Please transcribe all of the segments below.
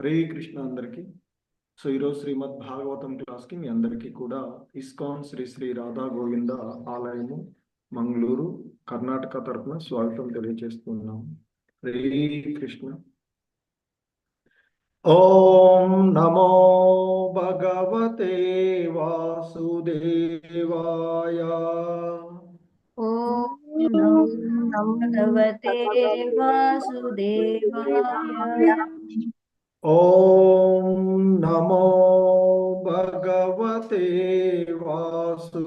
హరే కృష్ణ అందరికి. సో ఈరోజు శ్రీమద్ భాగవతం క్లాస్కి మీ అందరికీ కూడా ఇస్కాన్ శ్రీ శ్రీ రాధా గోవింద ఆలయము మంగళూరు కర్ణాటక తరఫున స్వాగతం తెలియజేస్తున్నాం. హరే కృష్ణ. ఓం నమో భగవతే వాసుదేవాయ. ఓం నమో భగవతే వాసుదేవాయ. ఓం నమో భగవతే వాసుదేవాయ.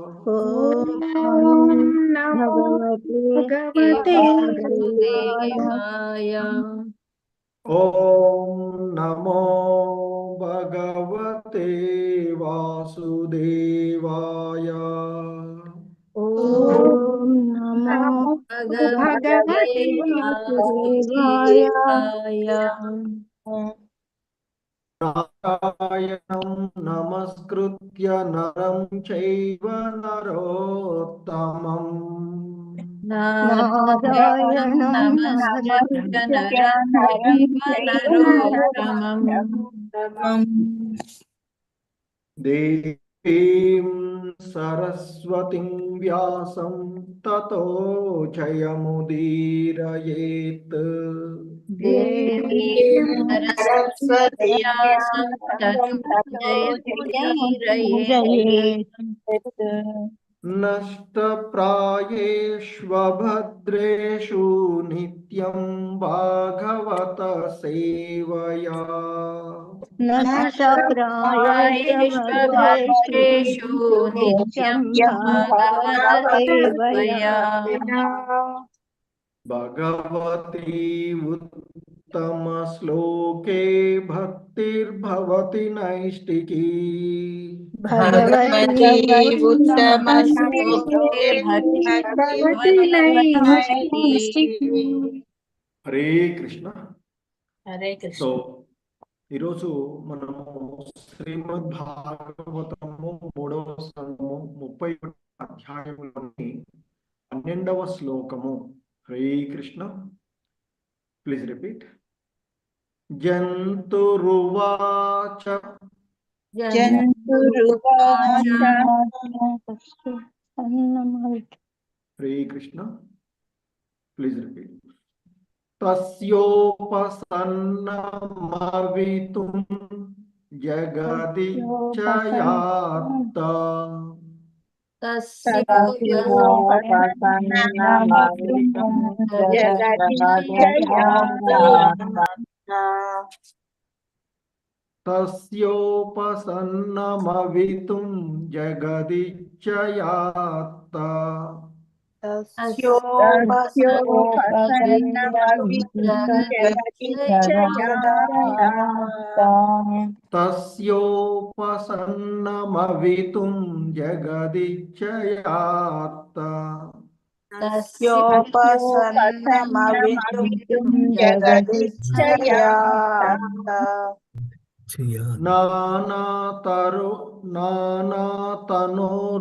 ఓం నమో భగవతే వాసుదేవాయ. ఓం నమో భగవతే వాసుదేవాయ. ఓం నమో భగవతే వాసుదేవాయ. నారాయణం నమస్కృత్య నరం చైవ నరోత్తమం. నారాయణం నమస్కృత్య నరం చైవ నరోత్తమం. దేవీం సరస్వతిం వ్యాసం తతో జయముదీరయేత్. దేవీం సరస్వత్యాం తతో జయముదీరయేత్. నష్టప్రాయేష్వభద్రేషు నిత్యం భాగవత సేవయా. నష్టప్రాయేషు నిత్యం భాగవత సేవయా. భగవతి ఉత్తమ శ్లోకే భక్తిర్భవతి నైష్టికీ. భగవతి ఉత్తమ శ్లోకే భక్తిర్భవతి నైష్టికీ. హరే కృష్ణ. హరే కృష్ణ. సో ఈరోజు మనము శ్రీమద్ భాగవతము 3వ స్కందము 31వ అధ్యాయంలోని 12వ శ్లోకము. హరే కృష్ణ. Please repeat. జంతురువాచ హరే కృష్ణ. Please repeat. తస్యోపసన్నమవితుం జగదిచ్చయాత్త. తస్యోపసన్నమవితుం జగదిచ్చయాత్త. తస్యోపసన్నమవితుం జగదిచ్చయాత్త.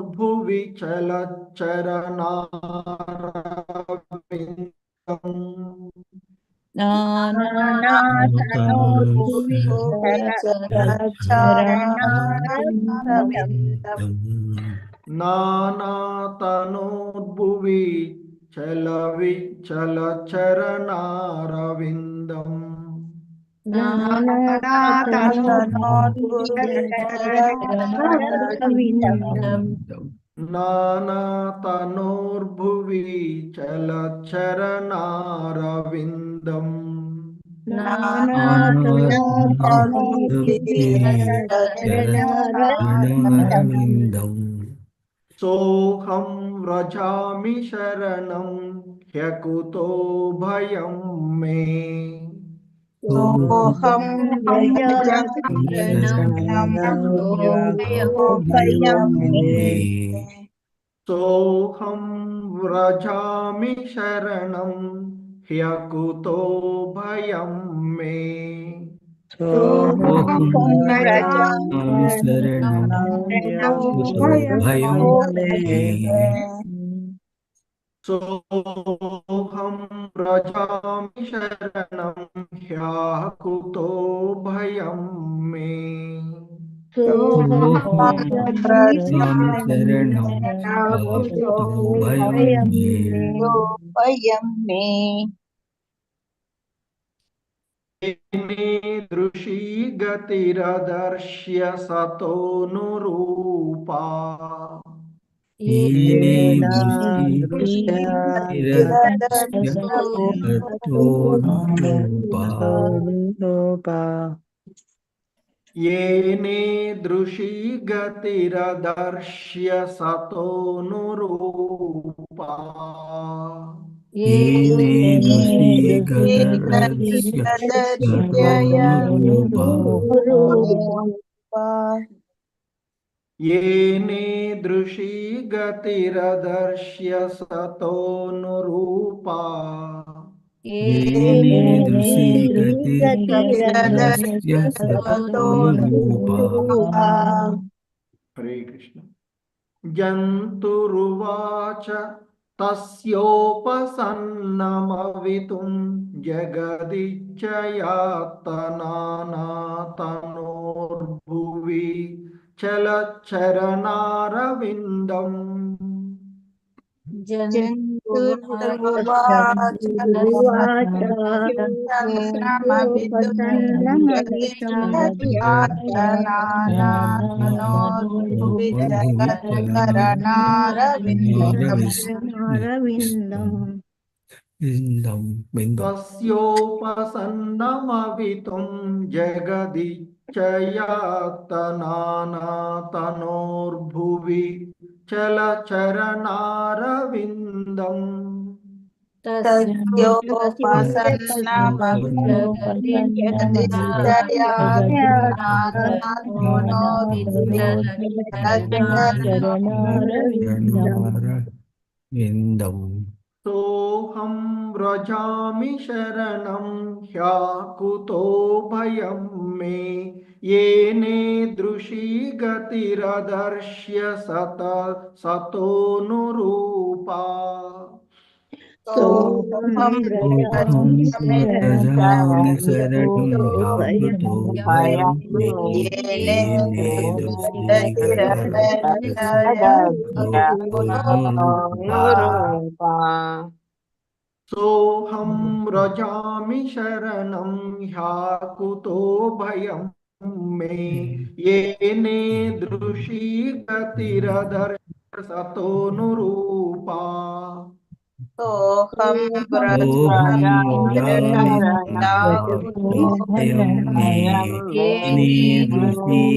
నానాతనోర్భువి చలచ్చరణారవిందం. నానాతనోర్భువి చలచరణారవిందం. నానాతనోర్భువి చలచరణారవిందం. సోహం వ్రజామి శరణం హ్యకుతో భయం మే. సోహం సోహం వ్రజామి శరణం హ్యకుతో భయం మే. सोऽहं व्रजामि शरणं ह्यः कुतो भयं मे। सोऽहं व्रजामि व्रजामि शरणं शरणं यातु भयं भयं मे। मे। भयं मे। दृशी गतिरदर्श्य सतोऽनुरूपा। येने येन दृष्टि दृष्टिरदर्श्य ततोऽनुरूपा। येने दृशी गतिरदर्श्य सतोऽनुरूपा। येने दृष्टि गतरस्य दर्शय ततोऽनुरूपा। रूपा। येने दृशी गतिरदर्श्य सतोऽनुरूपा। येने दृशि गतिरदस्य सतोऽनुरूपा। ततोऽनुरूपा। हरे कृष्ण। जन्तुरुवाच तस्योपसन्नमवितुं जगदिच्छयातनातनोर्भुवि चलच्चरणारविन्दम्। जन्तुर्वाच उवाच तस्योपसन्नमवितुं योपसन्नमवितुं जगदिच्छयातनातनोर्भुवि जगच्चरणारविन्दम्। चरणारविन्दम्। तस्योपसन्नमवितुं जगदिच्छयातनातनोर्भुवि चलचरणारविन्दम्। तस्योपसन्नमवितुं जगदिच्छयातनातनोर्भुवि चरणारविन्दम्। सोऽहं व्रजामि शरणं ह्याकुतो भयं मे। येने दृशी गतिरदर्श्य सतोऽनुरूपा। सोऽहं सोऽहं व्रजामि व्रजामि शरणं शरणं भयं याकुतो मे। भयं मे। येने येने दृष्टिगतरस्य सतोऽनुरूपा। सोऽहं व्रजामि शरणं ह्याकुतो भयं मे। येने दृशी गतिरदर्श्य सतोऽनुरूपा। सोऽहं सोऽहं व्रजामि व्रजामि शरणं याकुतो भयं मे। येने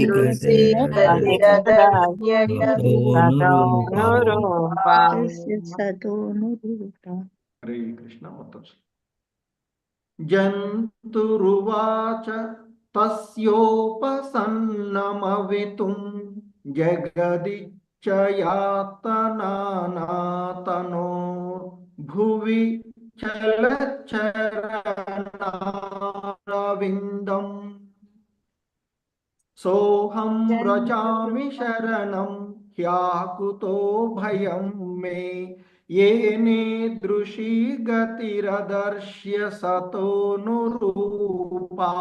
दृष्टिगतिरदर्श्य सतोऽनुरूपा। तस्य सदोनुरूपा। हरे कृष्ण। जन्तुरुवाच तस्योपसन्नमवितुं जगदिच्छयातनातनोर्भुवि चलच्चरणारविन्दम्। सोऽहं व्रजामि शरणं ह्याकुतो भयं मे। येने दृशी गतिरदर्श्य सतोऽनुरूपा।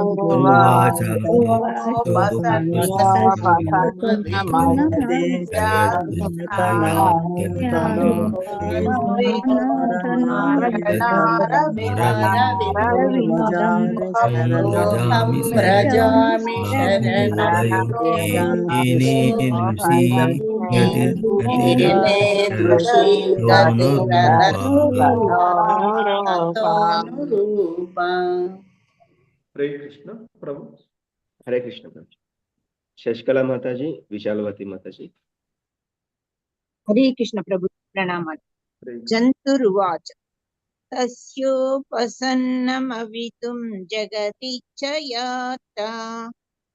उवाच व्रजामि व्रजामि शरणं शरणं येने दृशि येने दृशि गतिरदर्शनोनुरूपा। ततोऽनुरूपा। हरे कृष्ण प्रभु। हरे कृष्ण प्रभु। शशिकला माता जी, विशालवती माता जी। हरे कृष्ण प्रभु प्रणाम। हरे जन्तुर्वाच तस्योपसन्नमवितुं जगदिच्छयाता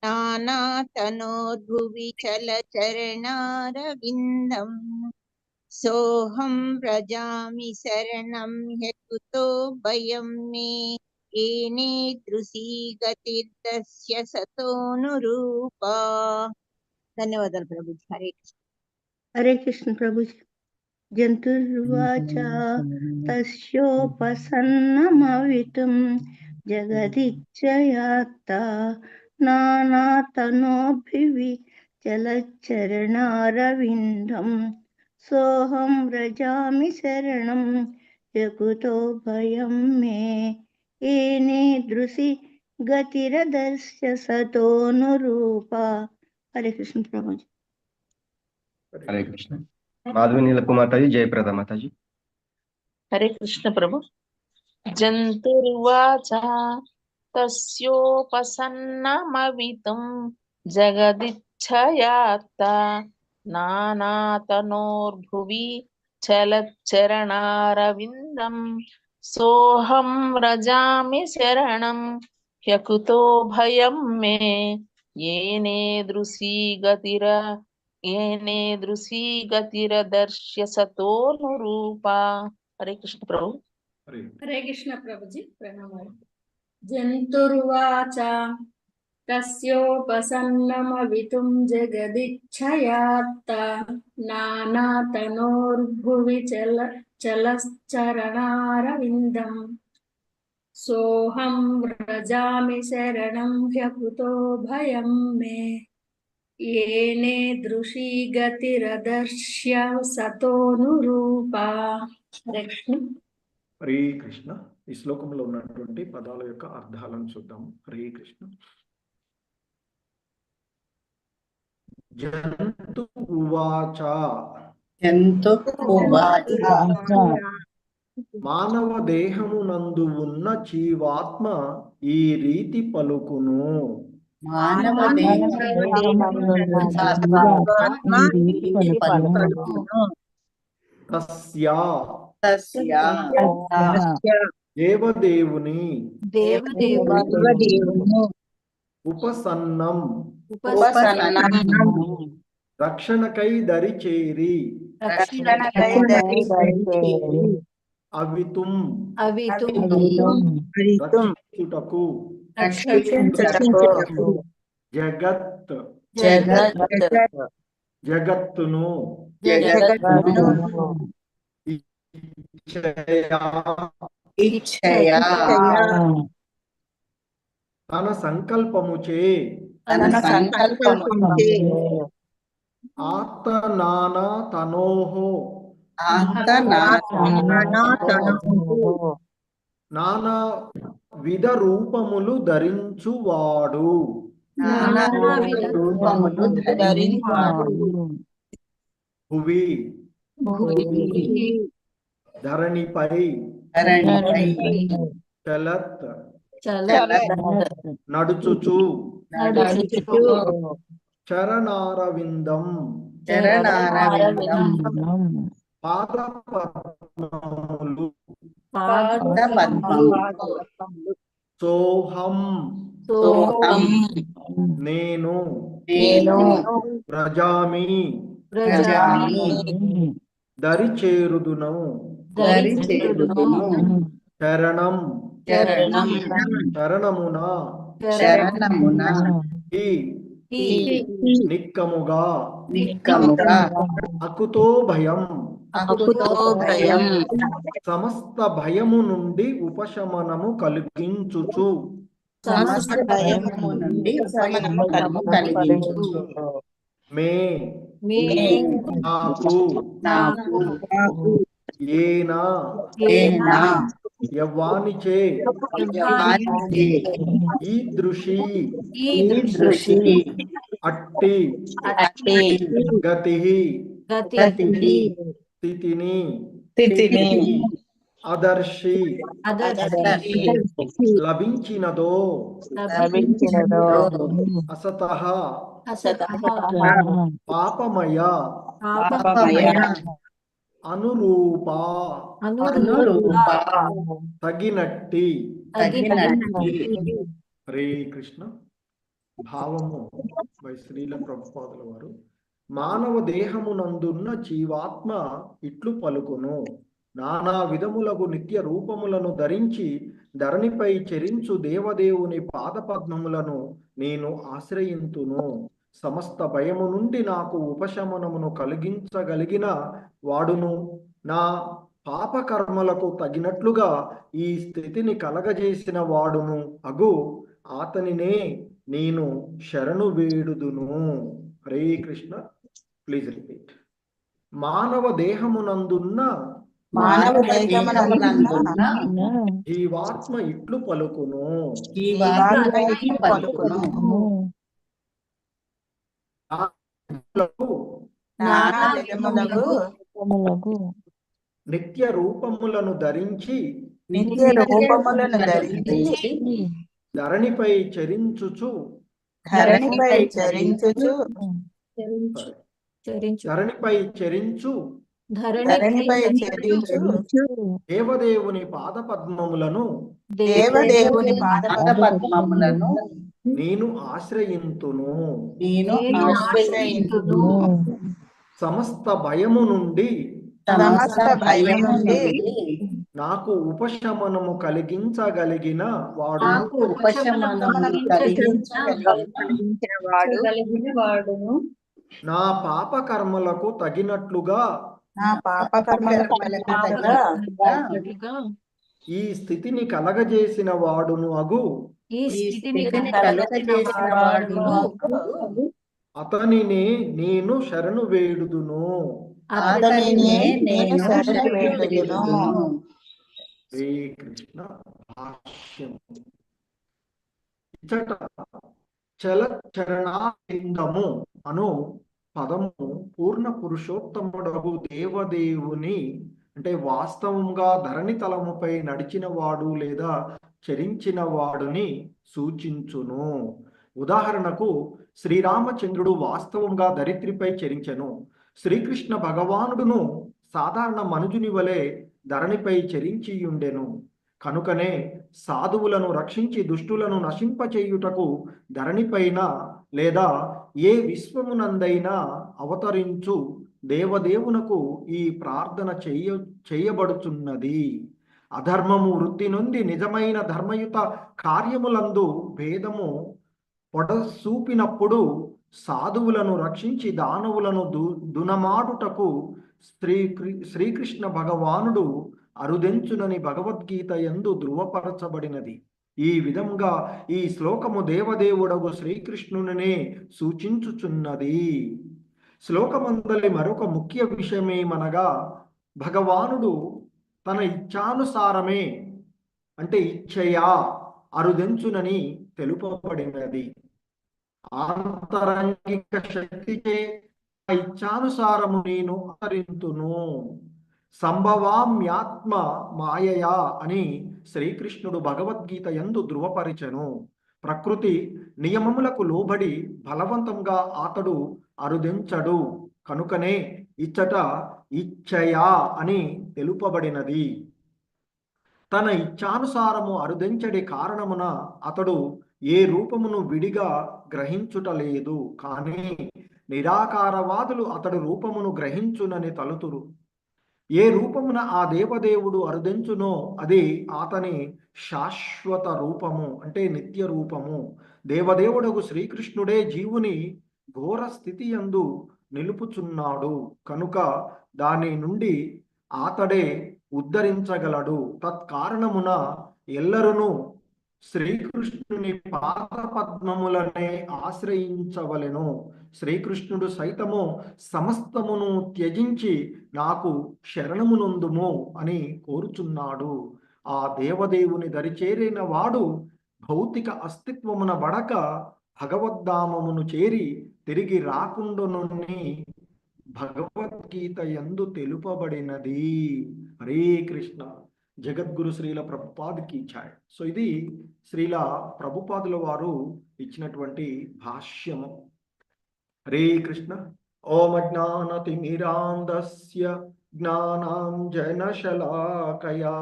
नानातनोर्भुवि चलचरणारविन्दम्। सोऽहं व्रजामि शरणं ह्यकुतो भयं मे। येने दृशी गतिर्दस्य सतोऽनुरूपा। ధన్యవాదాలు ప్రభు. హరే కృష్ణ. हरे कृष्ण प्रभु जी। जन्तुर्वाच तस्योपसन्नमवितुं जगदिच्छयात्ता नानातनोभिविचलच्चरणारविन्दं सोऽहं व्रजामि शरणं यकुतो भयं मे येनेदृशि गतिरदर्श्य सतोऽनुरूपा। हरे कृष्ण प्रभु जी। हरे कृष्ण। माधवी नीलकुमार माताजी, जयप्रदा माताजी। हरे कृष्ण प्रभु। जन्तुर्वाच तस्योपसन्नमवितुं जगदिच्छयात्ता नानातनोर्भुवि चलच्चरणारविन्दं सोऽहं व्रजामि शरणं ह्यकुतो भयं मे येनेदृशी गतिरदर्श्य सतोऽनुरूपा। हरे कृष्ण प्रभु। हरे कृष्ण प्रभु जी। प्रणाम। जन्तुर्वाच तस्योपसन्नमवितुं जगदिच्छयात्ता नानातनोर्भुवि चलश्चरणारविन्दं सोऽहं व्रजामि शरणं ह्यकुतो भयं मे येनेदृशी गतिरदर्श्य सतोऽनुरूपा। हरे कृष्ण। హరే కృష్ణ. ఈ శ్లోకంలో ఉన్నటువంటి పదాల యొక్క అర్థాలను చూద్దాం. హరే కృష్ణ. జంతు ఉవాచ మానవ దేహమునందు ఉన్న జీవాత్మ ఈ రీతి పలుకును. తస్యా దేవదేవుని ఉపసన్నం రక్షణకై దరిచేరి అవితుం రక్షించుటకు జగత్తును తన సంకల్పముచే ఆత్మనానా తనోహో నానా విధ రూపములు ధరించువాడు భువి ధరణిపై చలత్ నడుచుచు చరణారవిందం పాదపద్మములు సోహం నేను వ్రజామి దరిచేరుదును శరణం శరణమున నిక్కముగా అకుతో భయం సమస్త భయము నుండి ఉపశమనము కలిగించుచు మే నాకు ఏనా యవ్వానిచే ఈదృశీ అట్టి గతి స్థితిని అదర్శి లభించినదో అసతః పాపమయ అనురూపా తగినట్టి. హరే కృష్ణ. భావము బై శ్రీల ప్రభుపాదుల వారు. మానవ దేహమునందున్న జీవాత్మ ఇట్లు పలుకును. నానా విధములకు నిత్య రూపములను ధరించి ధరణిపై చెరించు దేవదేవుని పాదపద్మములను నేను ఆశ్రయింతును. సమస్త భయము నుండి నాకు ఉపశమనమును కలిగించగలిగిన వాడును, నా పాపకర్మలకు తగినట్లుగా ఈ స్థితిని కలగజేసిన వాడును అగు అతనినే నేను శరణు వేడుదును. హరే కృష్ణ. Please repeat. మానవ దేహమునందున్న జీవాత్మ ఇట్లు పలుకును, నిత్య రూపములను ధరించి ధరణిపై చరించుచు దేవదేవుని పాదపద్మములను నేను ఆశ్రయింతును. సమస్త భయము నుండి నాకు ఉపశమనము కలిగించగలిగిన వాడు నా పాప కర్మలకు తగినట్లుగా ఈ స్థితిని కలగజేసిన వాడును అగు అతనినే నేను శరణు వేడుదును. శ్రీ కృష్ణ భాష్యం. ఇచ్చట చరణాలింగము అను పదము పూర్ణ పురుషోత్తముడగు దేవదేవుని అంటే వాస్తవంగా ధరణి తలముపై నడిచిన వాడు లేదా చరించిన వాడుని సూచించును. ఉదాహరణకు శ్రీరామచంద్రుడు వాస్తవంగా ధరిత్రిపై చరించెను. శ్రీకృష్ణ భగవానుడును సాధారణ మనుజుని వలె ధరణిపై చరించియుండెను. కనుకనే సాధువులను రక్షించి దుష్టులను నశింపచేయుటకు ధరణిపైన లేదా ఏ విశ్వమునందైనా అవతరించు దేవదేవునకు ఈ ప్రార్థన చేయబడుతున్నది. అధర్మము వృత్తి నుండి నిజమైన ధర్మయుత కార్యములందు భేదము పొడసూపినప్పుడు సాధువులను రక్షించి దానవులను దునమాడుటకు శ్రీకృష్ణ భగవానుడు అరుదెంచునని భగవద్గీత యందు ధృవపరచబడినది. ఈ విధంగా ఈ శ్లోకము దేవదేవుడగు శ్రీకృష్ణునినే సూచించుచున్నది. శ్లోకమందలి మరొక ముఖ్య విషయమేమనగా భగవానుడు తన ఇచ్ఛానుసారమే అంటే ఇచ్ఛయా అరుదెంచునని తెలుపబడినది. ఆంతరంగిక శక్తిచే ఇచ్ఛానుసారము నేను అవతరింతును. సంభవామ్యాత్మ మాయయా అని శ్రీకృష్ణుడు భగవద్గీత యందు ధృవపరిచెను. ప్రకృతి నియమములకు లోబడి బలవంతంగా అతడు అరుదించడు. కనుకనే ఇచ్చట ఇచ్ఛయా అని తెలుపబడినది. తన ఇచ్ఛానుసారము అరుదించడి కారణమున అతడు ఏ రూపమును విడిగా గ్రహించుటలేదు. కానీ నిరాకారవాదులు అతడు రూపమును గ్రహించునని తలుతురు. ఏ రూపమున ఆ దేవదేవుడు అరుదించునో అది అతని శాశ్వత రూపము అంటే నిత్య రూపము. దేవదేవుడగు శ్రీకృష్ణుడే జీవుని ఘోర స్థితి యందు నిలుపుచున్నాడు. కనుక దాని నుండి అతడే ఉద్ధరించగలడు. తత్కారణమున ఎల్లరును శ్రీకృష్ణుని పాదపద్మములనే ఆశ్రయించవలెను. శ్రీకృష్ణుడు సైతము సమస్తమును త్యజించి నాకు శరణమునందుము అని కోరుచున్నాడు. ఆ దేవదేవుని దరిచేరిన వాడు భౌతిక అస్తిత్వమున బడక భగవద్ధామమును చేరి తిరిగి రాకుండునని భగవద్గీత యందు తెలుపబడినది. హరే కృష్ణ. జగద్గురు శ్రీల ప్రభుపాదికి ఛాయ్. సో ఇది శ్రీల ప్రభుపాదుల వారు ఇచ్చినటువంటి భాష్యము. హరే కృష్ణ. ఓం అజ్ఞానతిమిరాంధస్య జ్ఞానాంజనశలాకయా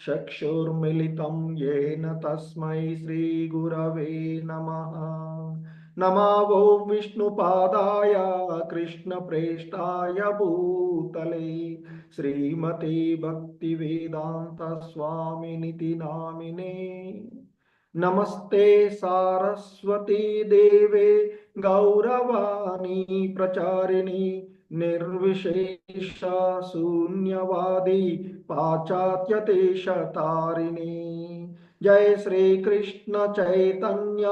చక్షుర్మిలితం యేన తస్మై శ్రీ గురవే నమః. నమో ఓం విష్ణుపాదాయ కృష్ణప్రేష్ఠాయ భూతలే శ్రీమతే భక్తివేదాంత స్వామినితి నామినే. నమస్తే సారస్వతీ దేవే గౌరవాణి ప్రచారిణి నిర్విశేష శూన్యవాది పాశ్చాత్యదేశతారిణి. జయ శ్రీ కృష్ణ చైతన్య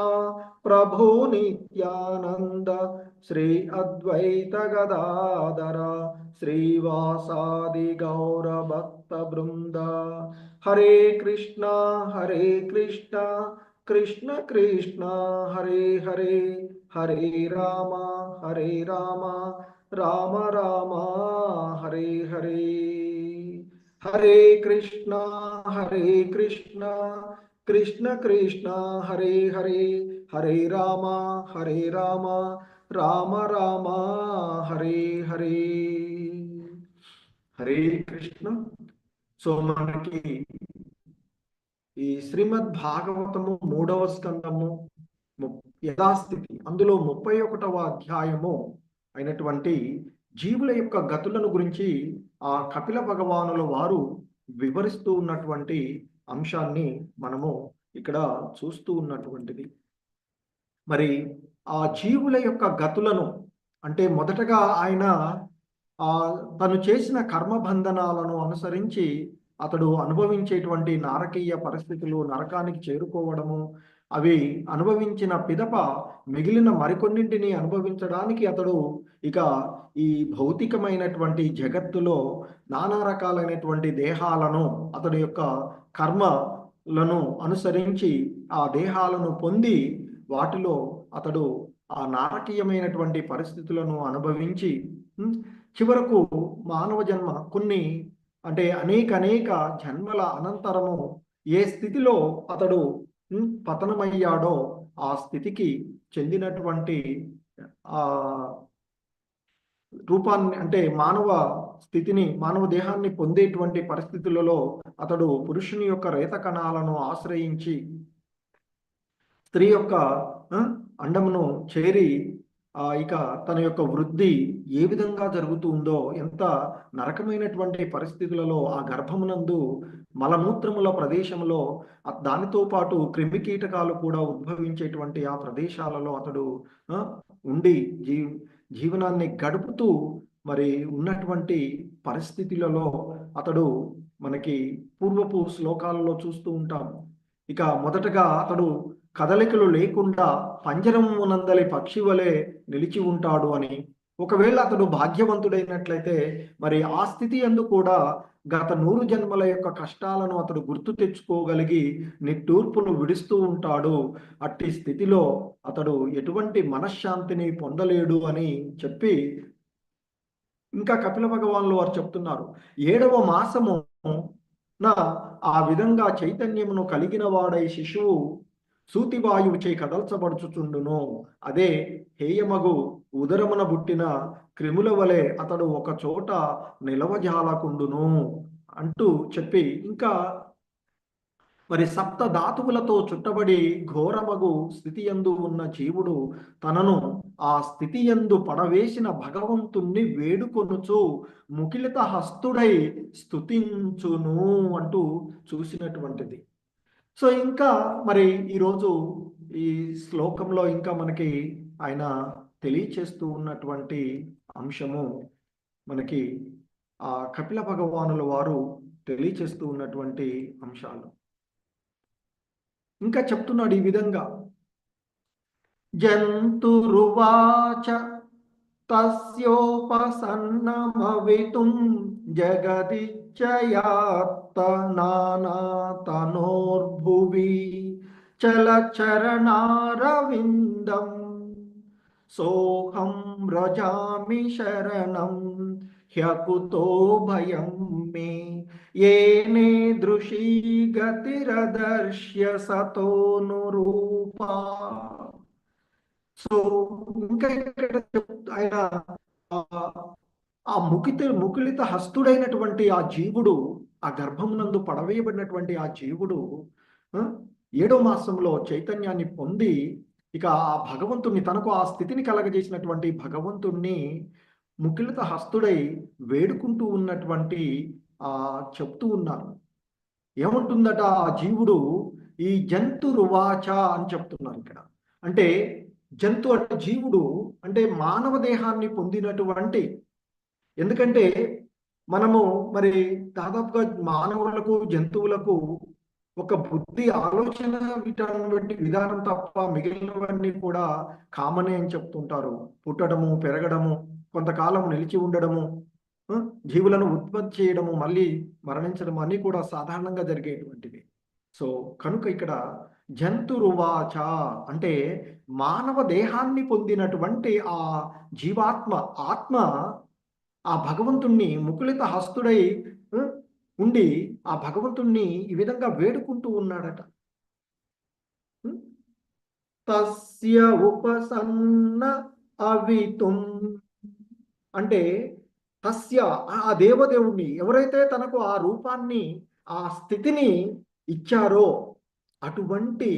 ప్రభు నిత్యానంద శ్రీ అద్వైత గదాధర శ్రీవాసాది గౌర భక్త బృంద. హరే కృష్ణ కృష్ణ కృష్ణ హరే హరే, హరే రామ రామ రామ హరే హరే. హరే కృష్ణ కృష్ణ కృష్ణ హరే హరే, హరే రామ రామ రామ హరే హరే. హరే కృష్ణ. సో మనకి ఈ శ్రీమద్ భాగవతము 3వ స్కందము యథాస్థితి, అందులో 31వ అధ్యాయము అయినటువంటి జీవుల యొక్క గతులను గురించి ఆ కపిల భగవానుల వారు వివరిస్తూ ఉన్నటువంటి అంశాన్ని మనము ఇక్కడ చూస్తూ ఉన్నటువంటిది. మరి ఆ జీవుల యొక్క గతులను అంటే మొదటగా ఆయన తను చేసిన కర్మబంధనాలను అనుసరించి అతడు అనుభవించేటువంటి నారకీయ పరిస్థితులు, నరకానికి చేరుకోవడము, అవి అనుభవించిన పిదప మిగిలిన మరికొన్నింటిని అనుభవించడానికి అతడు ఇక ఈ భౌతికమైనటువంటి జగత్తులో నానా రకాలైనటువంటి దేహాలను అతడి యొక్క కర్మలను అనుసరించి ఆ దేహాలను పొంది వాటిలో అతడు ఆ నారకీయమైనటువంటి పరిస్థితులను అనుభవించి చివరకు మానవ జన్మ కొన్ని అంటే అనేక జన్మల అనంతరము ఏ స్థితిలో అతడు పతనమయ్యాడో ఆ స్థితికి చెందినటువంటి ఆ రూపాన్ని అంటే మానవ స్థితిని, మానవ దేహాన్ని పొందేటువంటి పరిస్థితులలో అతడు పురుషుని యొక్క రేత కణాలను ఆశ్రయించి స్త్రీ యొక్క అండమును చేరి ఇక తన యొక్క వృద్ధి ఏ విధంగా జరుగుతుందో, ఎంత నరకమైనటువంటి పరిస్థితులలో ఆ గర్భమునందు మలమూత్రముల ప్రదేశంలో దానితో పాటు క్రిమి కీటకాలు కూడా ఉద్భవించేటువంటి ఆ ప్రదేశాలలో అతడు ఉండి జీవనాన్ని గడుపుతూ మరి ఉన్నటువంటి పరిస్థితులలో అతడు మనకి పూర్వపు శ్లోకాలలో చూస్తూ ఉంటాం. ఇక మొదటగా అతడు కదలికలు లేకుండా పంజరమునందలి పక్షి వలె నిలిచి ఉంటాడు అని. ఒకవేళ అతడు భాగ్యవంతుడైనట్లయితే మరి ఆ స్థితి యందు కూడా గత 100 జన్మల యొక్క కష్టాలను అతడు గుర్తు తెచ్చుకోగలిగి నిట్టూర్పును విడుస్తూ ఉంటాడు. అట్టి స్థితిలో అతడు ఎటువంటి మనశ్శాంతిని పొందలేడు అని చెప్పి ఇంకా కపిల భగవానులు వారు చెప్తున్నారు. 7వ మాసము ఆ విధంగా చైతన్యమును కలిగిన వాడై శిశువు సూతివాయువుచే కదల్చబడుచుచుండును. అదే హేయమగు ఉదరమున బుట్టిన క్రిముల వలె అతడు ఒక చోట నిలవజాలకుండును అంటూ చెప్పి ఇంకా మరి సప్త ధాతువులతో చుట్టబడి ఘోరమగు స్థితి యందు ఉన్న జీవుడు తనను ఆ స్థితి యందు పడవేసిన భగవంతుణ్ణి వేడుకొనుచు ముకిలిత హస్తుడై స్తుతించును అంటూ చూసినటువంటిది. సో ఇంకా మరి ఈరోజు ఈ శ్లోకంలో ఇంకా మనకి ఆయన తెలియచేస్తూ ఉన్నటువంటి అంశము మనకి ఆ కపిల భగవానుల వారు తెలియచేస్తూ ఉన్నటువంటి అంశాలు. ఇంకా చెప్తున్నాడు ఈ విధంగా, జంతురువాచ తస్యోపసన్నమవితుం జగదిచ్చయాత్త నానాతనోర్భువి చలచరణారవిందం సోహం వ్రజామి శరణం హ్యకుతో భయం మే ఏనే దృశీ గతిరదర్శ్య సతోనురూపా. సో ఇంకా ఇక్కడ ఆయన ఆ ముకులిత హస్తుడైనటువంటి ఆ జీవుడు, ఆ గర్భమునందు పడవేయబడినటువంటి ఆ జీవుడు 7వ మాసంలో చైతన్యాన్ని పొంది ఇక ఆ భగవంతుణ్ణి, తనకు ఆ స్థితిని కలగజేసినటువంటి భగవంతుణ్ణి ముకులిత హస్తుడై వేడుకుంటూ ఉన్నటువంటి చెప్తూ ఉన్నారు. ఏముంటుందట ఆ జీవుడు, ఈ జంతురువాచ అని చెప్తున్నారు ఇక్కడ. అంటే జంతు అంటే జీవుడు, అంటే మానవ దేహాన్ని పొందినటువంటి, ఎందుకంటే మనము మరి దాదాపుగా మానవులకు జంతువులకు ఒక బుద్ధి ఆలోచన విధానం తప్ప మిగిలినవన్నీ కూడా కామనే అని చెప్తుంటారు. పుట్టడము, పెరగడము, కొంతకాలం నిలిచి ఉండడము, జీవులను ఉత్పత్తి చేయడము, మళ్ళీ మరణించడం అన్నీ కూడా సాధారణంగా జరిగేటువంటివి. సో కనుక ఇక్కడ జంతురువాచ అంటే మానవ దేహాన్ని పొందినటువంటి ఆ జీవాత్మ, ఆత్మ ఆ భగవంతుణ్ణి ముకులిత హస్తుడై ఉండి ఆ భగవంతుణ్ణి ఈ విధంగా వేడుకుంటూ ఉన్నాడట. తస్య ఉపసన్న అవితుం అంటే తస్య ఆ దేవదేవుణ్ణి, ఎవరైతే తనకు ఆ రూపాన్ని, ఆ స్థితిని ఇచ్చారో అటువంటి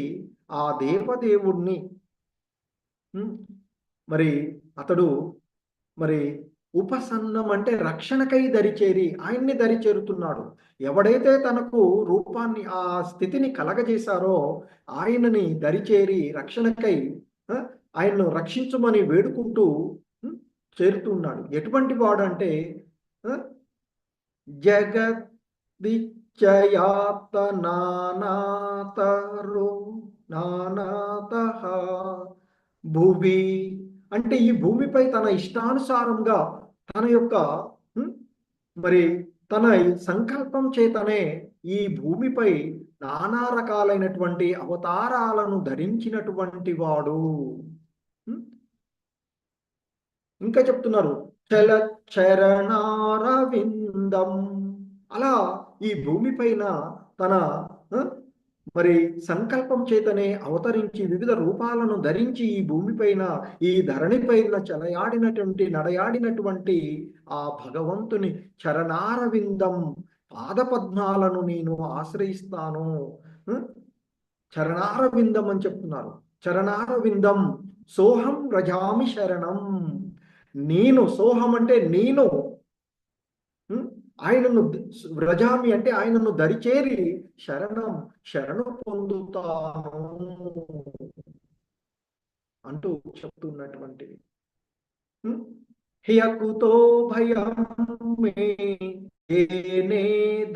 ఆ దేవదేవుణ్ణి మరి అతడు మరి ఉపసన్నం అంటే రక్షణకై దరిచేరి ఆయన్ని దరిచేరుతున్నాడు. ఎవడైతే తనకు రూపాన్ని, ఆ స్థితిని కలగజేశారో ఆయనని దరిచేరి రక్షణకై ఆయన్ను రక్షించమని వేడుకుంటూ చేరుతున్నాడు. ఎటువంటి వాడు అంటే జగద్దిచ్చయాత నానాతరో నానాతః భువి అంటే ఈ భూమిపై తన ఇష్టానుసారంగా తన యొక్క మరి తన సంకల్పం చేతనే ఈ భూమిపై నానా రకాలైనటువంటి అవతారాలను ధరించినటువంటి వాడు. ఇంకా చెప్తున్నారు చరణారవిందం, అలా ఈ భూమిపైన తన మరి సంకల్పం చేతనే అవతరించి వివిధ రూపాలను ధరించి ఈ భూమిపైన, ఈ ధరణిపైన నడయాడినటువంటి ఆ భగవంతుని చరణారవిందం, పాదపద్మాలను నేను ఆశ్రయిస్తాను. చరణారవిందం అని చెప్తున్నారు. చరణారవిందం సోహం వ్రజామి శరణం, నేను, సోహం అంటే నేను, ఆయనను వ్రజామి అంటే ఆయనను దరిచేరి శరణు పొందుతాను అంటూ చెప్తున్నటువంటిది. హ్యకుతో భయం మే ఏనే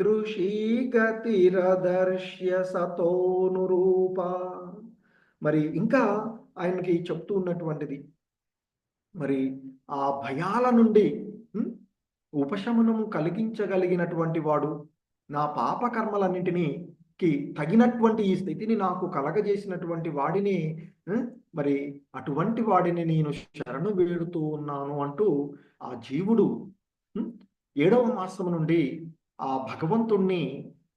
దృశీ గతిరదర్శ్య సతోనురూప. మరి ఇంకా ఆయనకి చెప్తూ ఉన్నటువంటిది, మరి ఆ భయాల నుండి ఉపశమనము కలిగించగలిగినటువంటి వాడు, నా పాపకర్మలన్నింటికి తగినటువంటి ఈ స్థితిని నాకు కలగజేసినటువంటి వాడిని, మరి అటువంటి వాడిని నేను శరణు వేడుతూ ఉన్నాను అంటూ ఆ జీవుడు 7వ మాసము నుండి ఆ భగవంతుణ్ణి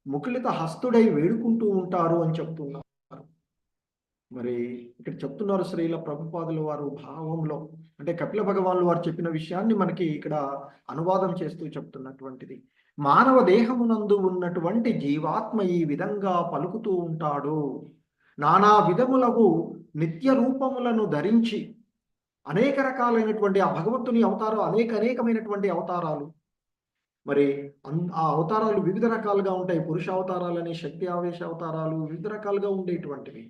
ముకులిత హస్తుడై వేడుకుంటూ ఉంటారు అని చెప్తున్నారు. మరి ఇక్కడ చెప్తున్నారు శ్రీల ప్రభుపాదుల వారు భావంలో, అంటే కపిల భగవానులు వారు చెప్పిన విషయాన్ని మనకి ఇక్కడ అనువాదం చేస్తూ చెప్తున్నటువంటిది. మానవ దేహమునందు ఉన్నటువంటి జీవాత్మ ఈ విధంగా పలుకుతూ ఉంటాడు. నానా విధములకు నిత్య రూపములను ధరించి అనేక రకాలైనటువంటి ఆ భగవంతుని అవతారాలు, అనేకమైనటువంటి అవతారాలు, మరి ఆ అవతారాలు వివిధ రకాలుగా ఉంటాయి. పురుష అవతారాలని, శక్తి ఆవేశ అవతారాలు, వివిధ రకాలుగా ఉండేటువంటివి.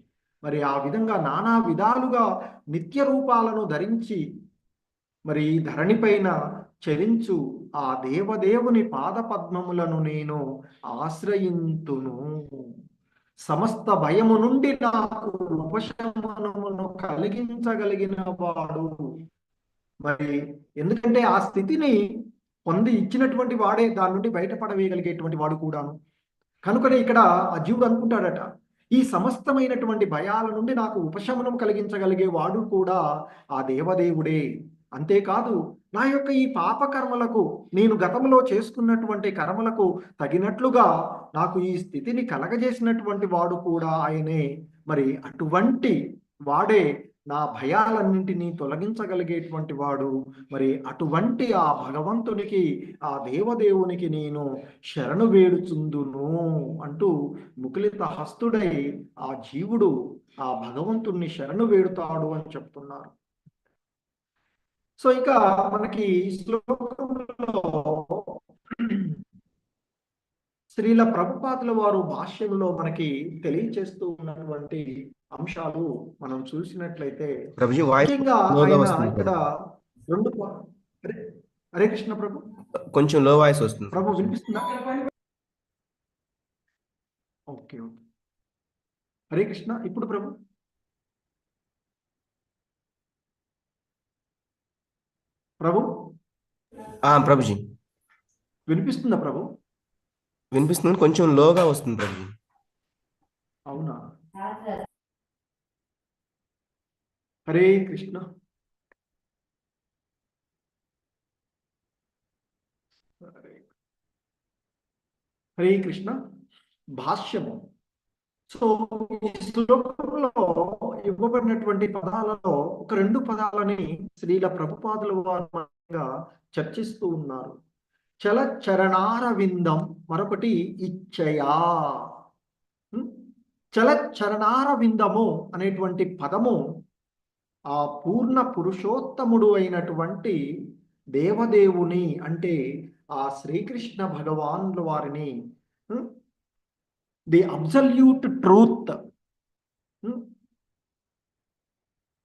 మరి ఆ విధంగా నానా విధాలుగా నిత్య రూపాలను ధరించి మరి ధరణిపైన చరించు ఆ దేవదేవుని పాదపద్మములను నేను ఆశ్రయింతును. సమస్త భయము నుండి నాకు ఉపశమనమును కలిగించగలిగిన వాడు. మరి ఎందుకంటే ఆ స్థితిని పొంది ఇచ్చినటువంటి వాడే దాని నుండి బయటపడవేయగలిగేటువంటి వాడు కూడాను. కనుకనే ఇక్కడ ఆ జీవుడు అనుకుంటాడట, ఈ సమస్తమైనటువంటి భయాల నుండి నాకు ఉపశమనం కలిగించగలిగే వాడు కూడా ఆ దేవదేవుడే. అంతేకాదు, నా యొక్క ఈ పాపకర్మలకు, నేను గతంలో చేసుకున్నటువంటి కర్మలకు తగినట్లుగా నాకు ఈ స్థితిని కలగజేసినటువంటి వాడు కూడా ఆయనే. మరి అటువంటి వాడే నా భయాలన్నింటినీ తొలగించగలిగేటువంటి వాడు. మరి అటువంటి ఆ భగవంతునికి, ఆ దేవదేవునికి నేను శరణు వేడుచుందును అంటూ ముకులిత హస్తుడై ఆ జీవుడు ఆ భగవంతుణ్ణి శరణు వేడుతాడు అని చెప్తున్నారు. సో ఇక మనకి శ్లోకంలో శ్రీల ప్రభుపాదుల వారు భాష్యంలో మనకి తెలియచేస్తూ ఉన్నటువంటి అంశాలు మనం చూసినట్లయితే ప్రభుజీ వాయిస్ ముఖ్యంగా లోగా ఆయన వస్తుంది ఇక్కడ రెండు హరే కృష్ణ ప్రభు. కొంచెం లో వాయిస్ వస్తుంది ప్రభు వినిపిస్తుందా? Okay okay. హరే కృష్ణ. ఇప్పుడు ప్రభు ప్రభుజీ వినిపిస్తుందా ప్రభు? వినిపిస్తుంది, కొంచెం లోగా వస్తుంది ప్రభుజీ. అవునా? హరే కృష్ణ. హరే కృష్ణ. భాష్యము. సో ఈ శ్లోకంలో ఇవ్వబడినటువంటి పదాలలో ఒక రెండు పదాలని శ్రీల ప్రభుపాదుల వారు చర్చిస్తూ ఉన్నారు. చలచరణారవిందం, మరొకటి ఇచ్చయా. చలచరణారవిందము అనేటువంటి పదము ఆ పూర్ణ పురుషోత్తముడు అయినటువంటి దేవదేవుని, అంటే ఆ శ్రీకృష్ణ భగవానుల వారిని, the absolute truth,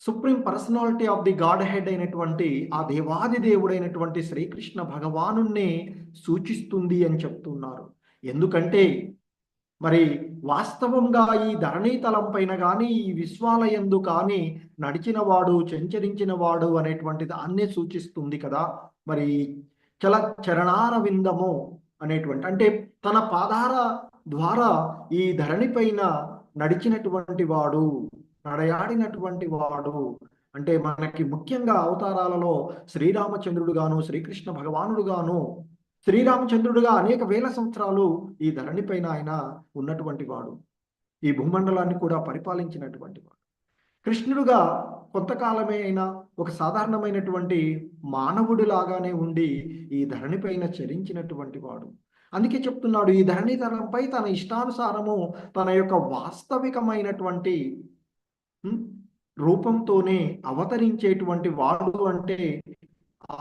supreme personality of the God head అయినటువంటి ఆ దేవాది దేవుడైనటువంటి శ్రీకృష్ణ భగవానుణ్ణి సూచిస్తుంది అని చెప్తున్నారు. ఎందుకంటే మరి వాస్తవంగా ఈ ధరణీతలం పైన కానీ ఈ విశ్వాలయందు కానీ నడిచిన వాడు, సంచరించిన వాడు అనేటువంటి దాన్నే సూచిస్తుంది కదా. మరి చరణార విందము అనేటువంటి అంటే తన పాదాల ద్వారా ఈ ధరణి పైన నడిచినటువంటి వాడు, నడయాడినటువంటి వాడు. అంటే మనకి ముఖ్యంగా అవతారాలలో శ్రీరామచంద్రుడు గాను, శ్రీకృష్ణ భగవానుడు గాను, శ్రీరామచంద్రుడుగా అనేక వేల సంవత్సరాలు ఈ ధరణి పైన ఆయన ఉన్నటువంటి వాడు, ఈ భూమండలాన్ని కూడా పరిపాలించినటువంటి వాడు. కృష్ణుడుగా కొంతకాలమే అయినా ఒక సాధారణమైనటువంటి మానవుడి లాగానే ఉండి ఈ ధరణి పైన చరించినటువంటి వాడు. అందుకే చెప్తున్నాడు, ఈ ధరణి తలంపై తన ఇష్టానుసారము తన యొక్క వాస్తవికమైనటువంటి రూపంతోనే అవతరించేటువంటి వాడు అంటే ఆ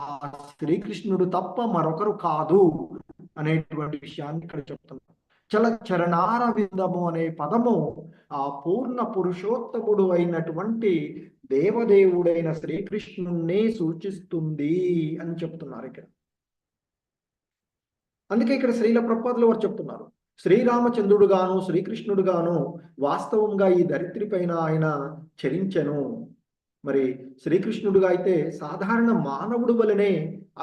శ్రీకృష్ణుడు తప్ప మరొకరు కాదు అనేటువంటి విషయాన్ని ఇక్కడ చెప్తున్నారు. చరణారవిందము అనే పదము ఆ పూర్ణ పురుషోత్తముడు అయినటువంటి దేవదేవుడైన శ్రీకృష్ణుణ్ణి సూచిస్తుంది అని చెప్తున్నారు ఇక్కడ. అందుకే ఇక్కడ శ్రీల ప్రభుపాదులు వారు చెప్తున్నారు, శ్రీరామచంద్రుడు గాను శ్రీకృష్ణుడు గాను వాస్తవంగా ఈ ధరిత్రి పైన ఆయన చరించెను. మరి శ్రీకృష్ణుడుగా అయితే సాధారణ మానవుడు వలనే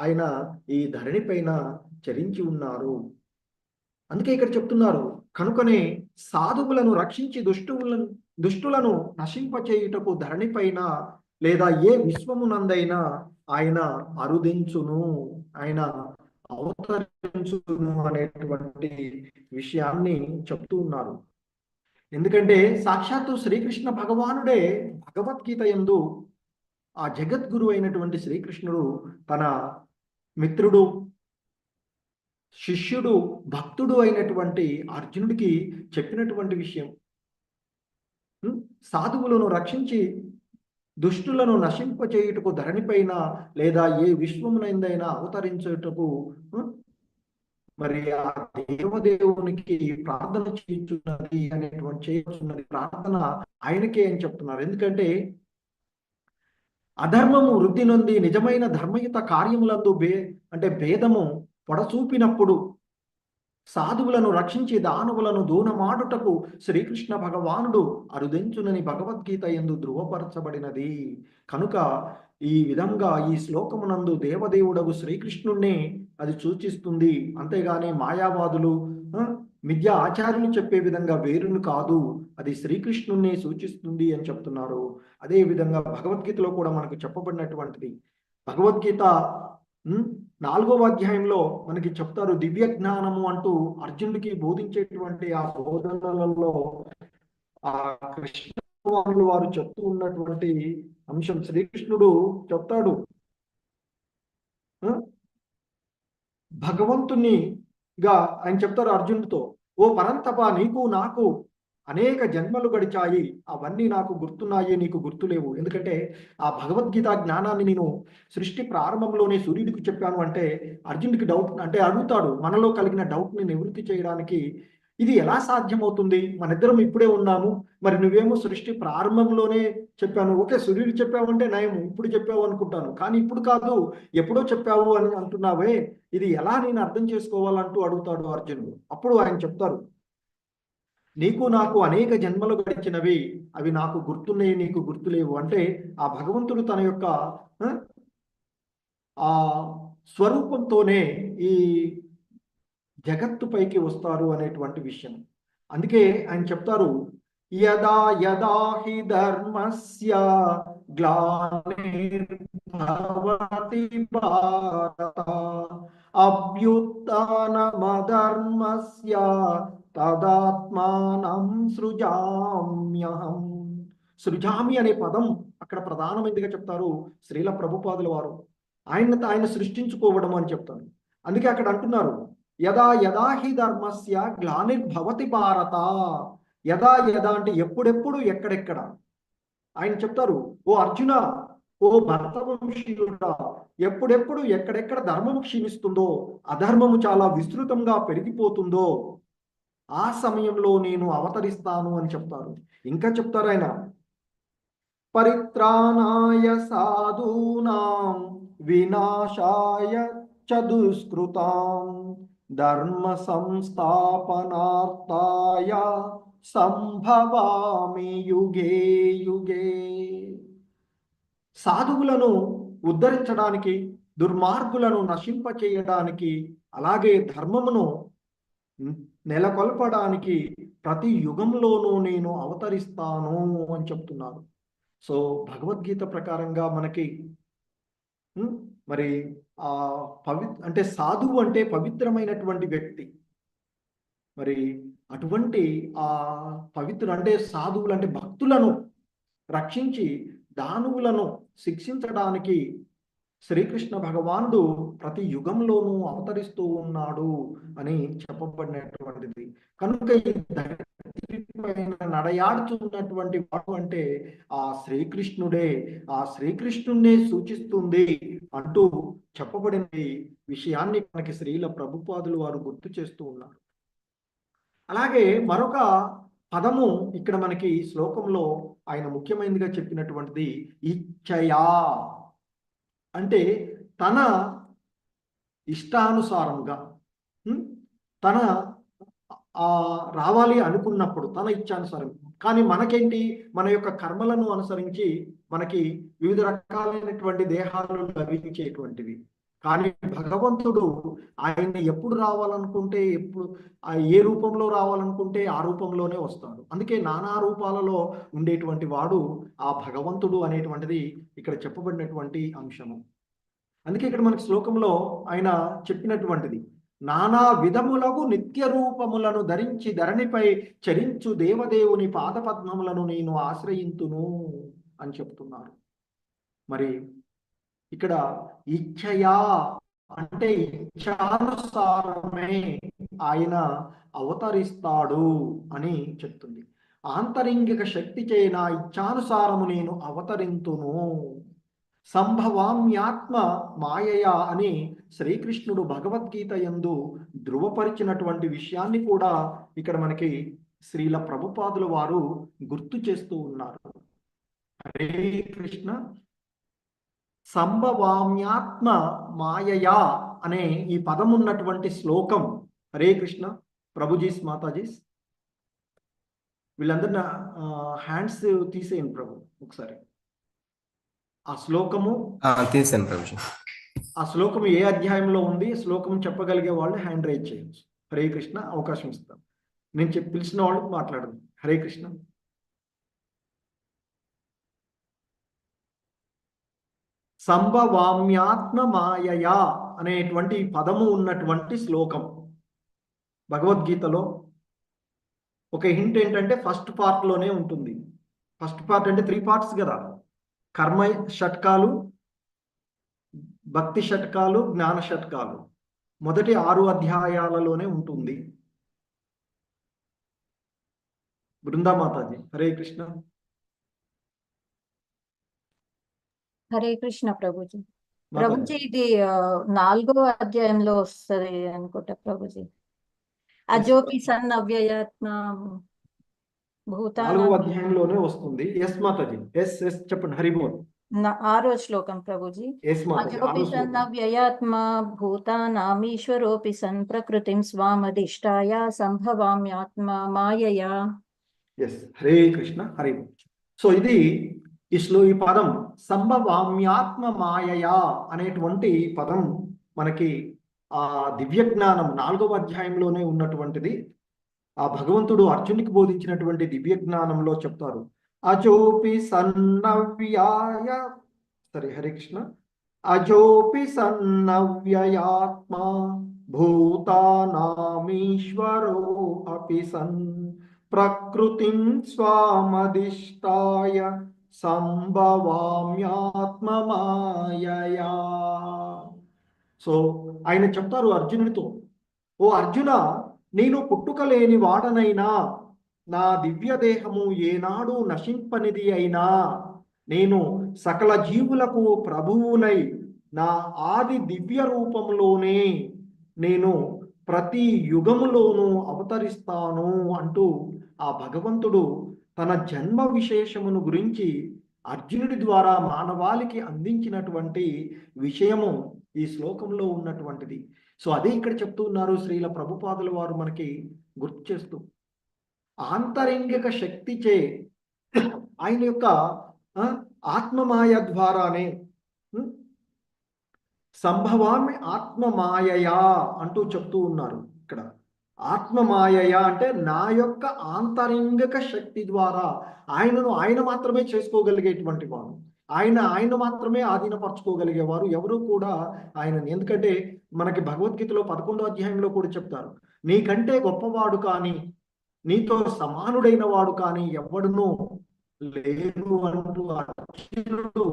ఆయన ఈ ధరణి పైన చరించి ఉన్నారు. అందుకే ఇక్కడ చెప్తున్నారు, కనుకనే సాధువులను రక్షించి దుష్టులను నశింపచేయుటకు ధరణి పైన లేదా ఏ విశ్వమునందైనా ఆయన అరుదించును, ఆయన అవతరించును అనేటువంటి విషయాన్ని చెప్తూ ఉన్నారు. ఎందుకంటే సాక్షాత్తు శ్రీకృష్ణ భగవానుడే భగవద్గీత యందు ఆ జగద్గురు అయినటువంటి శ్రీకృష్ణుడు తన మిత్రుడు, శిష్యుడు, భక్తుడు అయినటువంటి అర్జునుడికి చెప్పినటువంటి విషయం, సాధువులను రక్షించి దుష్టులను నశింపచేయుటకు ధరణిపైన లేదా ఏ విశ్వమునందైనా అవతరించుటకు మరి ఆ దేవదేవునికి ప్రార్థన చేయుచున్నది అనేటువంటి చేయుచున్నది ప్రార్థన ఆయనకే అని చెప్తున్నారు. ఎందుకంటే అధర్మము వృద్ధి నొంది నిజమైన ధర్మయుత కార్యములందు భేదము పొడచూపినప్పుడు సాధువులను రక్షించి దానవులను దూనమాడుటకు శ్రీకృష్ణ భగవానుడు అరుదించునని భగవద్గీత యందు ధృవపరచబడినది. కనుక ఈ విధంగా ఈ శ్లోకమునందు దేవదేవుడగు శ్రీకృష్ణుణ్ణి అది సూచిస్తుంది. అంతేగాని మాయావాదులు, మిథ్యా ఆచార్యులు చెప్పే విధంగా వేరును కాదు, అది శ్రీకృష్ణుణ్ణి సూచిస్తుంది అని చెప్తున్నారు. అదే విధంగా భగవద్గీతలో కూడా మనకు చెప్పబడినటువంటిది. భగవద్గీత 4వ అధ్యాయంలో మనకి చెప్తారు, దివ్య జ్ఞానము అంటూ అర్జునుడికి బోధించేటువంటి ఆ బోధనలలో ఆ కృష్ణ వారు చెప్తూ ఉన్నటువంటి అంశం, శ్రీకృష్ణుడు చెప్తాడు, భగవంతునిగా ఆయన చెప్తారు అర్జునుడితో, ఓ పరంతప, నీకు నాకు అనేక జన్మలు గడిచాయి, అవన్నీ నాకు గుర్తున్నాయి, నీకు గుర్తులేవు. ఎందుకంటే ఆ భగవద్గీత జ్ఞానాన్ని నేను సృష్టి ప్రారంభంలోనే సూర్యుడికి చెప్పాను అంటే అర్జునుడికి డౌట్ అంటే అడుగుతాడు, మనలో కలిగిన డౌట్ని నివృత్తి చేయడానికి ఇది ఎలా సాధ్యమవుతుంది, మన ఇద్దరం ఇప్పుడే ఉన్నాము, మరి నువ్వేమో సృష్టి ప్రారంభంలోనే చెప్పాను. ఓకే, సూర్యుడు చెప్పావంటే నయం, ఇప్పుడు చెప్పావు అనుకుంటాను, కానీ ఇప్పుడు కాదు, ఎప్పుడో చెప్పావు అని అంటున్నావే, ఇది ఎలా నేను అర్థం చేసుకోవాలంటూ అడుగుతాడు అర్జునుడు. అప్పుడు ఆయన చెప్తారు, నీకు నాకు అనేక జన్మలు గడిచినవి, అవి నాకు గుర్తున్నాయి, నీకు గుర్తులేవు. అంటే ఆ భగవంతుడు తన యొక్క ఆ స్వరూపంతోనే ఈ జగత్తు పైకి వస్తారు అనేటువంటి విషయం. అందుకే ఆయన చెప్తారు, యదా యదా హి ధర్మస్య గ్లానిర్భవతి భారత అభ్యుత్థానమధర్మస్య తదాత్మానం సృజామ్యహం. సృజామి అనే పదం అక్కడ ప్రధానమైనదిగా చెప్తారు శ్రీల ప్రభుపాదుల వారు. ఆయన సృష్టించుకోవడం అని చెప్తారు. అందుకే అక్కడ అంటున్నారు, యదా యదా హి ధర్మస్య గ్లానిర్భవతి భారత. యదా యదా అంటే ఎప్పుడెప్పుడు, ఎక్కడెక్కడ. ఆయన చెప్తారు, ఓ అర్జున, ఓ భరతవంశీయుడా, ఎప్పుడెప్పుడు ఎక్కడెక్కడ ధర్మము క్షీణిస్తుందో, అధర్మము చాలా విస్తృతంగా పెరిగిపోతుందో ఆ సమయంలో నేను అవతరిస్తాను అని చెప్తారు. ఇంకా చెప్తారు ఆయన, పరిత్రాణాయ సాధూనాం వినాశాయ చ దుష్కృతాం ధర్మ సంస్థాపనార్థాయ సంభవామి యుగే యుగే. సాధువులను ఉద్ధరించడానికి, దుర్మార్గులను నశింపచేయడానికి, అలాగే ధర్మమును నెలకొల్పడానికి ప్రతి యుగంలోనూ నేను అవతరిస్తాను అని చెప్తున్నారు. సో భగవద్గీత ప్రకారంగా మనకి మరి ఆ అంటే సాధువు అంటే పవిత్రమైనటువంటి వ్యక్తి. మరి అటువంటి ఆ అంటే సాధువులు అంటే భక్తులను రక్షించి దానవులను శిక్షించడానికి శ్రీకృష్ణ భగవానుడు ప్రతి యుగంలోనూ అవతరిస్తూ ఉన్నాడు అని చెప్పబడినటువంటిది. కనుక ఈ ధరతి పైన నడయాడుతున్నటువంటి వాడు అంటే ఆ శ్రీకృష్ణుడే, ఆ శ్రీకృష్ణుడే సూచిస్తుంది అంటూ చెప్పబడిన విషయాన్ని మనకి శ్రీల ప్రభుపాదులు వారు గుర్తు చేస్తూ ఉన్నారు. అలాగే మరొక పదము ఇక్కడ మనకి శ్లోకంలో ఆయన ముఖ్యమైనదిగా చెప్పినటువంటిది ఇచ్చయా. అంటే తన ఇష్టానుసారంగా తన రావాలి అనుకున్నప్పుడు తన ఇచ్చానుసారం. కానీ మనకేంటి, మన యొక్క కర్మలను అనుసరించి మనకి వివిధ రకాలైనటువంటి దేహాలు లభించేటువంటివి. కానీ భగవంతుడు ఆయన ఎప్పుడు రావాలనుకుంటే, ఎప్పుడు ఏ రూపంలో రావాలనుకుంటే ఆ రూపంలోనే వస్తాడు. అందుకే నానా రూపాలలో ఉండేటువంటి వాడు ఆ భగవంతుడు అనేటువంటిది ఇక్కడ చెప్పబడినటువంటి అంశము. అందుకే ఇక్కడ మనకి శ్లోకంలో ఆయన చెప్పినటువంటిది, నానా విధములకు నిత్య రూపములను ధరించి ధరణిపై చరించు దేవదేవుని పాదపద్మములను నేను ఆశ్రయింతును అని చెప్తున్నారు. మరి ఇక్కడ ఇచ్ఛయా అంటే ఇచ్ఛానుసారమే ఆయన అవతరిస్తాడు అని చెప్తుంది. ఆంతరింగిక శక్తి చే నా ఇచ్ఛానుసారము నేను అవతరింతును. సంభవామ్యాత్మ మాయయా అని శ్రీకృష్ణుడు భగవద్గీత యందు ధృవపరిచినటువంటి విషయాన్ని కూడా ఇక్కడ మనకి శ్రీల ప్రభుపాదుల వారు గుర్తు చేస్తూ ఉన్నారు. హరే కృష్ణ. సంభవామ్యాత్మ మాయయా అనే ఈ పదం ఉన్నటువంటి శ్లోకం. హరే కృష్ణ. ప్రభుజీస్, మాతాజీస్, వీళ్ళందరినీ హ్యాండ్స్ తీసేయండి ప్రభు ఒకసారి. ఆ శ్లోకము తీసాను ప్రభుజీ. ఆ శ్లోకం ఏ అధ్యాయంలో ఉంది, శ్లోకం చెప్పగలిగే వాళ్ళు హ్యాండ్ రైజ్ చేయొచ్చు. హరే కృష్ణ. అవకాశం ఇస్తాం. నేను పిలిచిన వాళ్ళు మాట్లాడదు. హరే కృష్ణ. సంభవామ్యాత్మ మాయయా అనేటువంటి పదము ఉన్నటువంటి శ్లోకం భగవద్గీతలో. ఒక హింట్ ఏంటంటే ఫస్ట్ పార్ట్ లోనే ఉంటుంది. ఫస్ట్ పార్ట్ అంటే 3 పార్ట్స్ కదా, కర్మ షట్కాలు, భక్తి షట్కాలు, జ్ఞాన షట్కాలు. మొదటి 6 అధ్యాయాలలోనే ఉంటుంది. బృందా మాతాజీ. హరే కృష్ణ. హరే కృష్ణ ప్రభుజీ. మాతాజీ. ప్రభుజీ ఇది 4వ అధ్యాయంలో వస్తుంది అనుకుంటా ప్రభుజీ. అజోపి సన్ అవ్యయాత్మ భూతాన 4వ అధ్యాయంలోనే వస్తుంది. ఎస్ మాతాజీ. ఎస్ ఎస్ చెప్పండి. హరిబోల్. 6వ శ్లోకం ప్రభుజీ. ఎస్ మాతాజీ. అజోపి సన్ అవ్యయాత్మ భూతానామీశ్వరోపి సన్ ప్రకృతిం స్వామధిష్టాయ సంభవామ్యాత్మ మాయయా. ఎస్. హరే కృష్ణ. హరిబోల్. సో ఇది ఈ పదం సంభవామ్యాత్మ మాయయా అనేటువంటి పదం మనకి ఆ దివ్య జ్ఞానం 4వ అధ్యాయంలోనే ఉన్నటువంటిది. ఆ భగవంతుడు అర్జునికి బోధించినటువంటి దివ్య జ్ఞానంలో చెప్తారు. అజోపి సన్నవ్యాయ హరే కృష్ణ. అజోపి సన్నవ్యయాత్మ భూతానామీశ్వరో అపి సన్ ప్రకృతిం స్వామధిష్టాయ సంభవామ్యాత్మ మాయయా. సో ఆయన చెప్తారు అర్జునుడితో, ఓ అర్జున, నేను పుట్టుక లేని వాడనైనా, నా దివ్య దేహము ఏనాడు నశింపనిది అయినా, నేను సకల జీవులకు ప్రభువునై నా ఆది దివ్య రూపంలోనే నేను ప్రతి యుగములోనూ అవతరిస్తాను అంటూ ఆ భగవంతుడు తన జన్మ విశేషమును గురించి అర్జునుడి ద్వారా మానవాళికి అందించినటువంటి విషయము ఈ శ్లోకంలో ఉన్నటువంటిది. సో అదే ఇక్కడ చెప్తూ ఉన్నారు శ్రీల ప్రభుపాదుల వారు మనకి గుర్తు చేస్తూ, ఆంతరంగిక శక్తిచే ఆయన యొక్క ఆత్మమాయ ద్వారానే సంభవామి ఆత్మమాయయా అంటూ చెప్తూ ఉన్నారు. ఇక్కడ ఆత్మమాయయా అంటే నా యొక్క ఆంతరంగిక శక్తి ద్వారా ఆయన మాత్రమే చేసుకోగలిగేటువంటి వాడు, ఆయన మాత్రమే ఆధీనపరచుకోగలిగేవారు ఎవరు కూడా ఆయనని. ఎందుకంటే మనకి భగవద్గీతలో 11వ అధ్యాయంలో కూడా చెప్తారు, నీకంటే గొప్పవాడు కానీ నీతో సమానుడైన వాడు కానీ ఎవడునూ లేరు అంటూ అర్జునుడు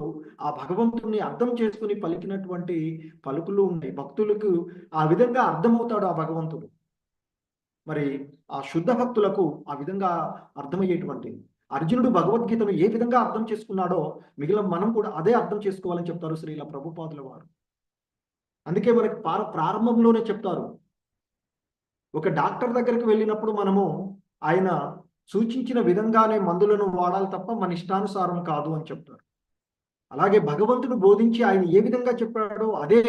ఆ భగవంతుని అర్థం చేసుకుని పలికినటువంటి పలుకులు ఉన్నాయి. భక్తులకు ఆ విధంగా అర్థమవుతాడు ఆ భగవంతుడు. మరి ఆ శుద్ధ భక్తులకు ఆ విధంగా అర్థమయ్యేటువంటి అర్జునుడు భగవద్గీతను ఏ విధంగా అర్థం చేసుకున్నాడో మిగిలిన మనం కూడా అదే అర్థం చేసుకోవాలని చెప్తారు శ్రీల ప్రభుపాదుల వారు. అందుకే మనకి ప్రారంభంలోనే చెప్తారు, ఒక డాక్టర్ దగ్గరికి వెళ్ళినప్పుడు మనము ఆయన సూచించిన విధంగానే మందులను వాడాలి తప్ప మన ఇష్టానుసారం కాదు అని చెప్తారు. అలాగే భగవంతుడు బోధించి ఆయన ఏ విధంగా చెప్పాడో అదే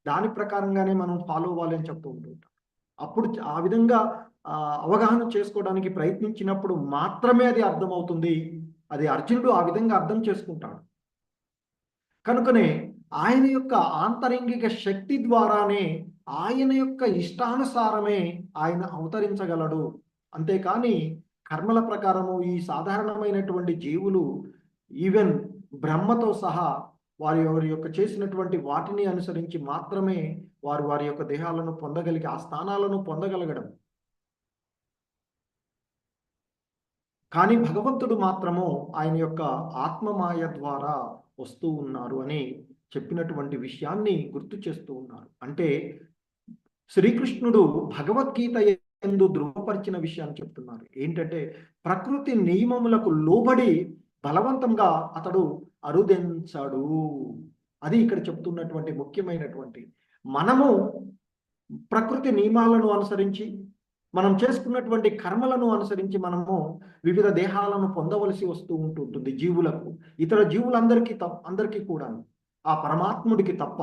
దాని ప్రకారంగానే మనం ఫాలో అవ్వాలి అని చెప్తూ ఉంటుంటాం. అప్పుడు ఆ విధంగా అవగాహన చేసుకోవడానికి ప్రయత్నించినప్పుడు మాత్రమే అది అర్థమవుతుంది. అది అర్జునుడు ఆ విధంగా అర్థం చేసుకుంటాడు. కనుకనే ఆయన యొక్క ఆంతరంగిక శక్తి ద్వారానే ఆయన యొక్క ఇష్టానుసారమే ఆయన అవతరించగలడు. అంతేకాని కర్మల ప్రకారము ఈ సాధారణమైనటువంటి జీవులు ఈవెన్ బ్రహ్మతో సహా వారి యొక్క చేసినటువంటి వాటిని అనుసరించి మాత్రమే వారి యొక్క దేహాలను పొందగలిగి ఆ స్థానాలను పొందగలగడం. కానీ భగవంతుడు మాత్రము ఆయన యొక్క ఆత్మమాయ ద్వారా వస్తూ ఉన్నారు అని చెప్పినటువంటి విషయాన్ని గుర్తు చేస్తూ ఉన్నారు. అంటే శ్రీకృష్ణుడు భగవద్గీత యందు ధృవపరిచిన విషయాన్ని చెప్తున్నారు. ఏంటంటే ప్రకృతి నియమములకు లోబడి బలవంతంగా అతడు అరుదించడు. అది ఇక్కడ చెప్తున్నటువంటి ముఖ్యమైనటువంటి, మనము ప్రకృతి నియమాలను అనుసరించి మనం చేసుకున్నటువంటి కర్మలను అనుసరించి మనము వివిధ దేహాలను పొందవలసి వస్తూ ఉంటుంది జీవులకు, ఇతర జీవులందరికీ కూడా ఆ పరమాత్ముడికి తప్ప.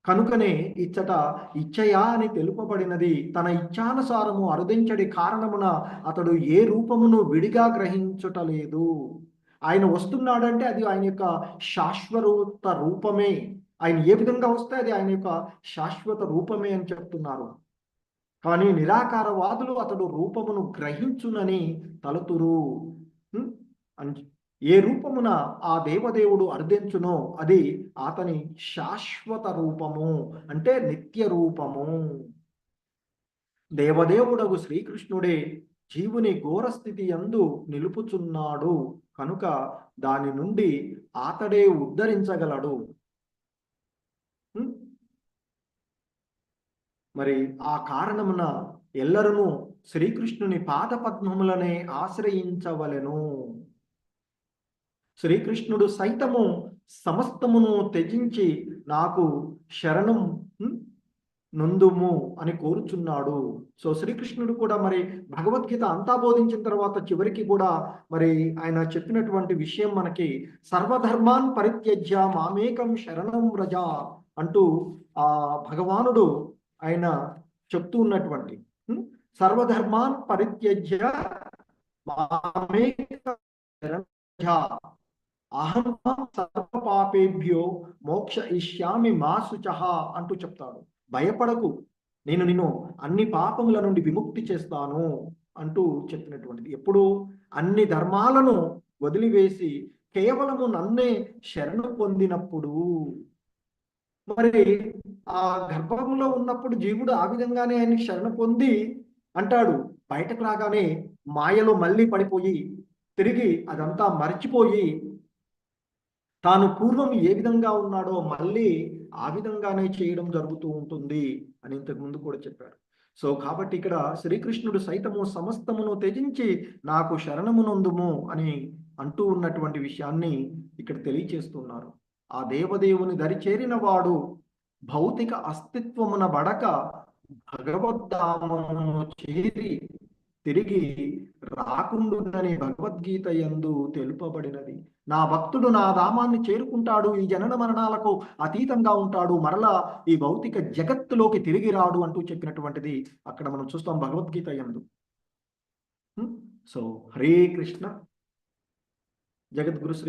కనుకనే ఇచ్చట ఇచ్చయా అని తెలుపబడినది. తన ఇచ్ఛానుసారము అరుదించడి కారణమున అతడు ఏ రూపమును విడిగా గ్రహించుటలేదు. ఆయన వస్తున్నాడంటే అది ఆయన యొక్క శాశ్వత రూపమే. ఆయన ఏ విధంగా వస్తే అది ఆయన యొక్క శాశ్వత రూపమే అని చెప్తున్నారు. కానీ నిరాకారవాదులు అతడు రూపమును గ్రహించునని తలుతురు. ఏ రూపమున ఆ దేవదేవుడు అర్ధించునో అది అతని శాశ్వత రూపము, అంటే నిత్య రూపము. దేవదేవుడగు శ్రీకృష్ణుడే జీవుని ఘోరస్థితి యందు నిలుపుచున్నాడు కనుక దాని నుండి అతడే ఉద్ధరించగలడు. మరి ఆ కారణమున ఎల్లరూ శ్రీకృష్ణుని పాద పద్మములనే ఆశ్రయించవలెను. శ్రీకృష్ణుడు సైతము సమస్తమును త్యజించి నాకు శరణం నొందుము అని కోరుచున్నాడు. సో శ్రీకృష్ణుడు కూడా మరి భగవద్గీత అంతా బోధించిన తర్వాత చివరికి కూడా మరి ఆయన చెప్పినటువంటి విషయం మనకి సర్వధర్మాన్ పరిత్యజ్య మామేకం శరణం వ్రజ అంటూ ఆ భగవానుడు ఆయన చెప్తూ ఉన్నటువంటి సర్వధర్మాన్ పరిత్యజ్య మామేకం శరణం వ్రజ అహం సర్వ పాపేభ్యో మోక్ష ఇష్యామి మా శుచః అంటూ చెప్తాడు. భయపడకు, నేను నిన్ను అన్ని పాపముల నుండి విముక్తి చేస్తాను అంటూ చెప్పినటువంటిది. ఎప్పుడు అన్ని ధర్మాలను వదిలివేసి కేవలము నన్నే శరణు పొందినప్పుడు. మరి ఆ గర్భంలో ఉన్నప్పుడు జీవుడు ఆ విధంగానే ఆయనకి శరణ పొంది అంటాడు, బయటకు రాగానే మాయలో మళ్ళీ పడిపోయి తిరిగి అదంతా మర్చిపోయి తాను పూర్వం ఏ విధంగా ఉన్నాడో మళ్ళీ ఆ విధంగానే చేయడం జరుగుతూ ఉంటుంది అని ఇంతకు ముందు కూడా చెప్పారు. సో కాబట్టి ఇక్కడ శ్రీకృష్ణుడు సైతము సమస్తమును త్యజించి నాకు శరణమునందుము అని అంటూ ఉన్నటువంటి విషయాన్ని ఇక్కడ తెలియచేస్తున్నారు. ఆ దేవదేవుని దరి చేరిన వాడు భౌతిక అస్తిత్వమున బడక భగవద్ధామమును చేరి తిరిగి రాకుండునని భగవద్గీత యందు తెలుపబడినది. నా భక్తుడు నా ధామాన్ని చేరుకుంటాడు, ఈ జనన మరణాలకు అతీతంగా ఉంటాడు, మరలా ఈ భౌతిక జగత్తులోకి తిరిగి రాడు అంటూ చెప్పినటువంటిది అక్కడ మనం చూస్తాం భగవద్గీత యందు. సో హరే కృష్ణ. జగద్గురు శ్రీ